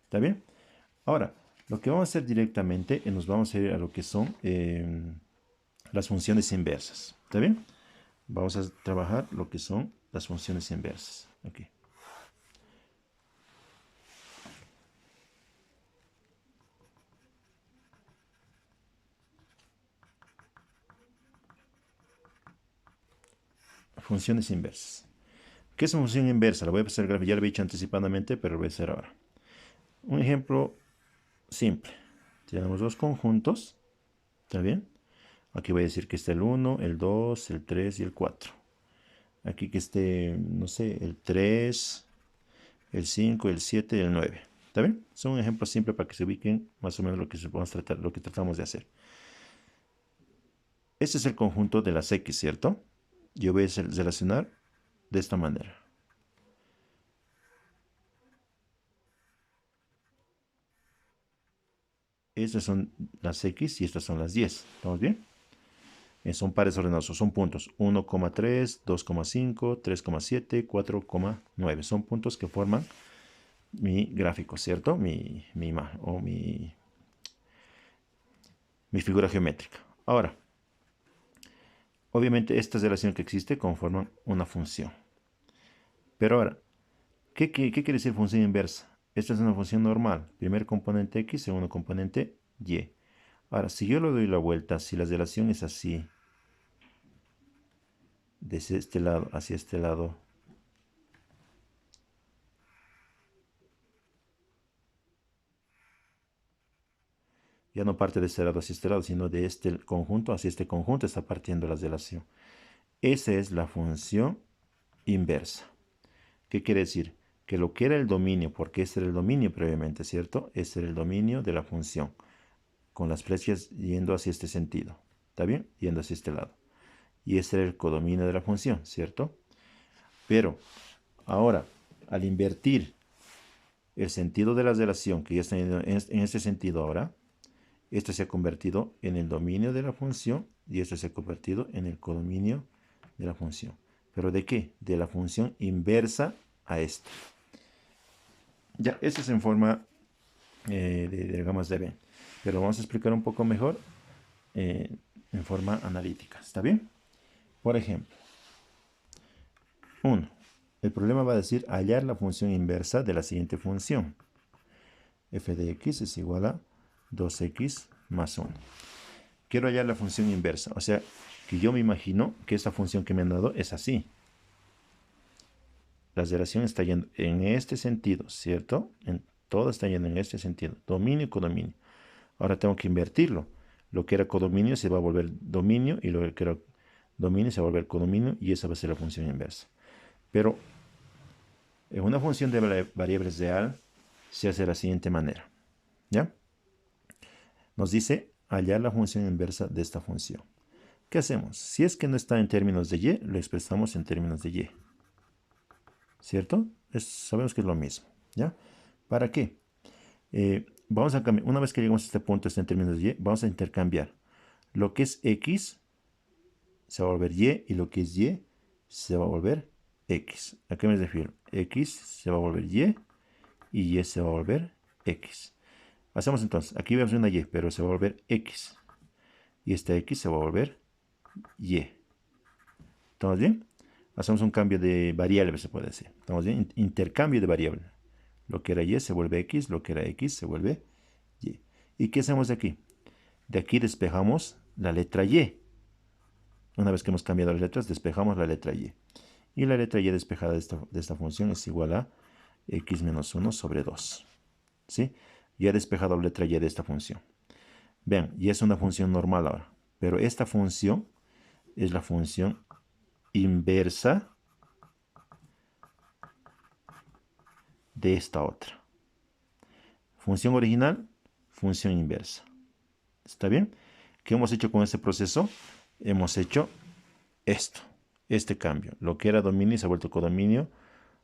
¿Está bien? Ahora, lo que vamos a hacer directamente, nos vamos a ir a lo que son las funciones inversas. ¿Está bien? Vamos a trabajar lo que son las funciones inversas. Aquí. Funciones inversas. ¿Qué es una función inversa? La voy a hacer, ya lo he dicho anticipadamente, pero lo voy a hacer ahora. Un ejemplo simple. Tenemos dos conjuntos. ¿Está bien? Aquí voy a decir que está el 1, el 2, el 3 y el 4. Aquí que esté, no sé, el 3, el 5, el 7 y el 9. ¿Está bien? Son un ejemplo simple para que se ubiquen más o menos lo que tratamos de hacer. Este es el conjunto de las X, ¿cierto? Yo voy a relacionar de esta manera. Estas son las X y estas son las 10. ¿Estamos bien? Son pares ordenados, son puntos. 1,3, 2,5, 3,7, 4,9. Son puntos que forman mi gráfico, ¿cierto? Mi imagen o mi figura geométrica. Ahora, obviamente esta relación que existe conforman una función. Pero ahora, ¿qué quiere decir función inversa? Esta es una función normal. Primer componente X, segundo componente Y. Ahora, si yo le doy la vuelta, si la relación es así, desde este lado hacia este lado, ya no parte de este lado hacia este lado, sino de este conjunto hacia este conjunto está partiendo la relación. Esa es la función inversa. ¿Qué quiere decir? Que lo que era el dominio, porque ese era el dominio previamente, ¿cierto? Ese era el dominio de la función, con las flechas yendo hacia este sentido. ¿Está bien? Yendo hacia este lado. Y ese era el codominio de la función, ¿cierto? Pero ahora, al invertir el sentido de la relación, que ya está en este sentido ahora, esto se ha convertido en el dominio de la función y esto se ha convertido en el codominio de la función. ¿Pero de qué? De la función inversa a esta. Ya, esto es en forma de diagramas de Venn. Pero vamos a explicar un poco mejor en forma analítica. ¿Está bien? Por ejemplo, 1. El problema va a decir hallar la función inversa de la siguiente función. F de x es igual a 2x más 1. Quiero hallar la función inversa. O sea, que yo me imagino que esta función que me han dado es así. La relación está yendo en este sentido, ¿cierto? Todo está yendo en este sentido. Dominio y codominio. Ahora tengo que invertirlo. Lo que era codominio se va a volver dominio y lo que era dominio se va a volver codominio y esa va a ser la función inversa. Pero en una función de variables real se hace de la siguiente manera. ¿Ya? Nos dice hallar la función inversa de esta función. ¿Qué hacemos? Si es que no está en términos de y, lo expresamos en términos de y. ¿Cierto? Sabemos que es lo mismo. ¿Ya? ¿Para qué? Vamos a cambiar. Una vez que llegamos a este punto, está en términos de y, vamos a intercambiar. Lo que es x se va a volver y y lo que es y se va a volver x. ¿A qué me refiero? X se va a volver y se va a volver x. Hacemos entonces, aquí vemos una y, pero se va a volver x. Y esta x se va a volver y. ¿Estamos bien? Hacemos un cambio de variable, se puede decir. ¿Estamos bien? Intercambio de variable. Lo que era y se vuelve x, lo que era x se vuelve y. ¿Y qué hacemos de aquí? De aquí despejamos la letra y. Una vez que hemos cambiado las letras, despejamos la letra y. Y la letra y despejada de esta función es igual a x menos 1 sobre 2. ¿Sí? Ya he despejado la letra y de esta función. Vean, y es una función normal ahora. Pero esta función es la función inversa de esta otra. Función original, función inversa. ¿Está bien? ¿Qué hemos hecho con este proceso? Hemos hecho esto, este cambio. Lo que era dominio se ha vuelto codominio,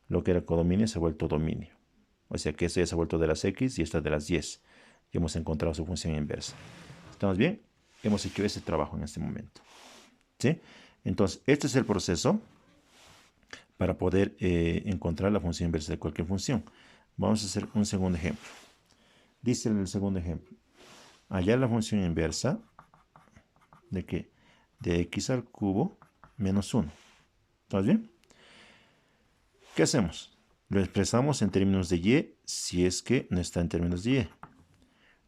lo que era codominio se ha vuelto dominio. O sea que esto ya se ha vuelto de las x y esta de las 10. Y hemos encontrado su función inversa. ¿Estamos bien? Hemos hecho ese trabajo en este momento. ¿Sí? Entonces, este es el proceso para poder encontrar la función inversa de cualquier función. Vamos a hacer un segundo ejemplo. Dice en el segundo ejemplo, hallar la función inversa de que de x al cubo menos 1. ¿Estás bien? ¿Qué hacemos? Lo expresamos en términos de y si es que no está en términos de y.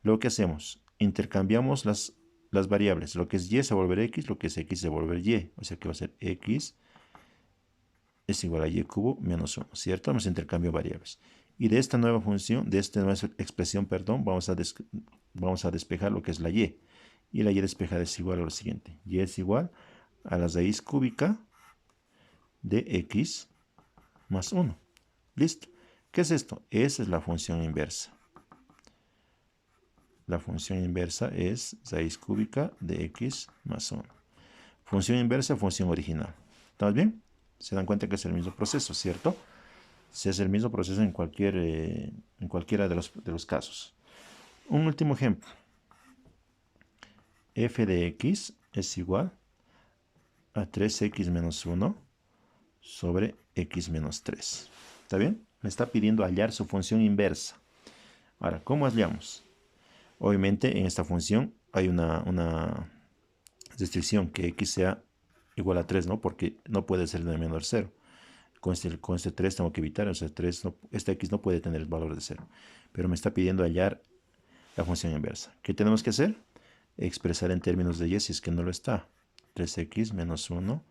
Luego, ¿qué hacemos? Intercambiamos las variables. Lo que es y se va a volver x, lo que es x se va a volver y. O sea que va a ser x es igual a y cubo menos 1, ¿cierto? Hemos intercambiado variables. Y de esta nueva función, de esta nueva expresión, perdón, vamos a despejar lo que es la y. Y la y despejada es igual a lo siguiente. Y es igual a la raíz cúbica de x más 1. Listo. ¿Qué es esto? Esa es la función inversa. La función inversa es raíz cúbica de x más 1. Función inversa, función original. ¿Estamos bien? Se dan cuenta que es el mismo proceso, ¿cierto? Se hace el mismo proceso en cualquiera de los casos. Un último ejemplo. F de x es igual a 3x menos 1 sobre x menos 3. ¿Está bien? Me está pidiendo hallar su función inversa. Ahora, ¿cómo hallamos? Obviamente en esta función hay una restricción que x sea igual a 3, ¿no? Porque no puede ser de menor 0. Con este 3 tengo que evitar, o sea, esta x no puede tener el valor de 0. Pero me está pidiendo hallar la función inversa. ¿Qué tenemos que hacer? Expresar en términos de y si es que no lo está. 3x menos 1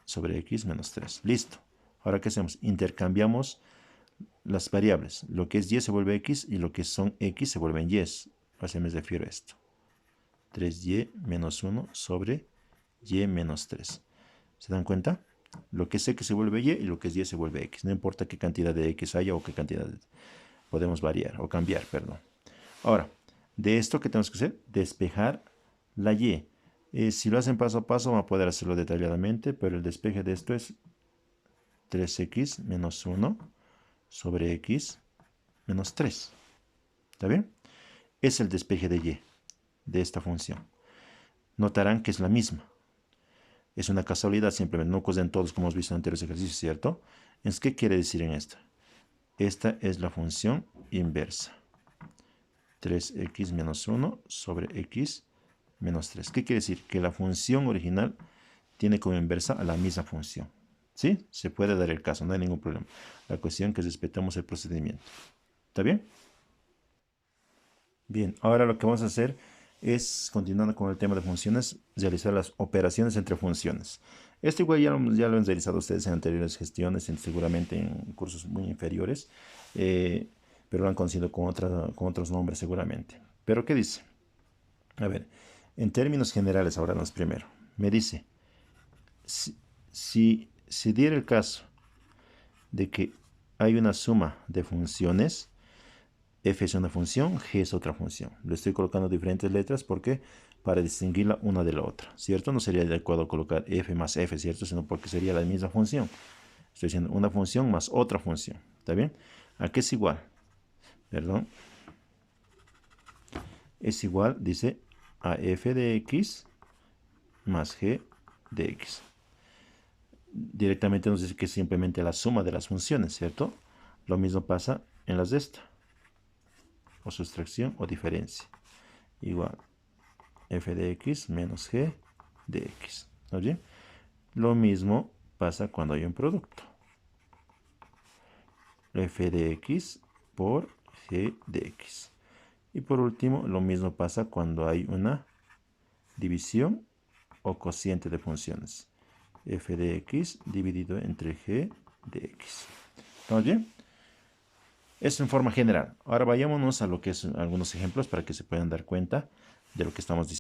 sobre x menos 3. Listo. Ahora, ¿qué hacemos? Intercambiamos las variables. Lo que es y se vuelve x y lo que son x se vuelven y. Así me refiero a esto. 3y menos 1 sobre y menos 3. ¿Se dan cuenta? Lo que es x se vuelve y lo que es y se vuelve x. No importa qué cantidad de x haya o qué cantidad podemos variar o cambiar, perdón. Ahora, de esto, ¿qué tenemos que hacer? Despejar la y. Si lo hacen paso a paso, van a poder hacerlo detalladamente, pero el despeje de esto es 3x menos 1 sobre x menos 3. ¿Está bien? Es el despeje de y, de esta función. Notarán que es la misma. Es una casualidad, simplemente no cosen todos como hemos visto en anteriores ejercicios, ¿cierto? Entonces, ¿qué quiere decir en esta? Esta es la función inversa. 3x menos 1 sobre x menos 3. ¿Qué quiere decir? Que la función original tiene como inversa a la misma función. ¿Sí? Se puede dar el caso, no hay ningún problema. La cuestión es que respetemos el procedimiento. ¿Está bien? Bien, ahora lo que vamos a hacer es, continuando con el tema de funciones, realizar las operaciones entre funciones. Esto igual ya lo han realizado ustedes en anteriores gestiones, seguramente en cursos muy inferiores, pero lo han conocido con otros nombres seguramente. ¿Pero qué dice? A ver, en términos generales, ahora nos primero. Me dice, si diera el caso de que hay una suma de funciones, f es una función, g es otra función. Le estoy colocando diferentes letras porque para distinguirla una de la otra, ¿cierto? No sería adecuado colocar f más f, ¿cierto? Sino porque sería la misma función. Estoy diciendo una función más otra función, ¿está bien? ¿A qué es igual? Perdón. Es igual, dice, a f de x más g de x. Directamente nos dice que es simplemente la suma de las funciones, ¿cierto? Lo mismo pasa en las de esta. O sustracción o diferencia. Igual f de x menos g de x. ¿Está bien? Lo mismo pasa cuando hay un producto. F de x por g de x. Y por último, lo mismo pasa cuando hay una división o cociente de funciones. F de x dividido entre g de x. ¿Estamos bien? Eso en forma general. Ahora vayámonos a lo que es algunos ejemplos para que se puedan dar cuenta de lo que estamos diciendo.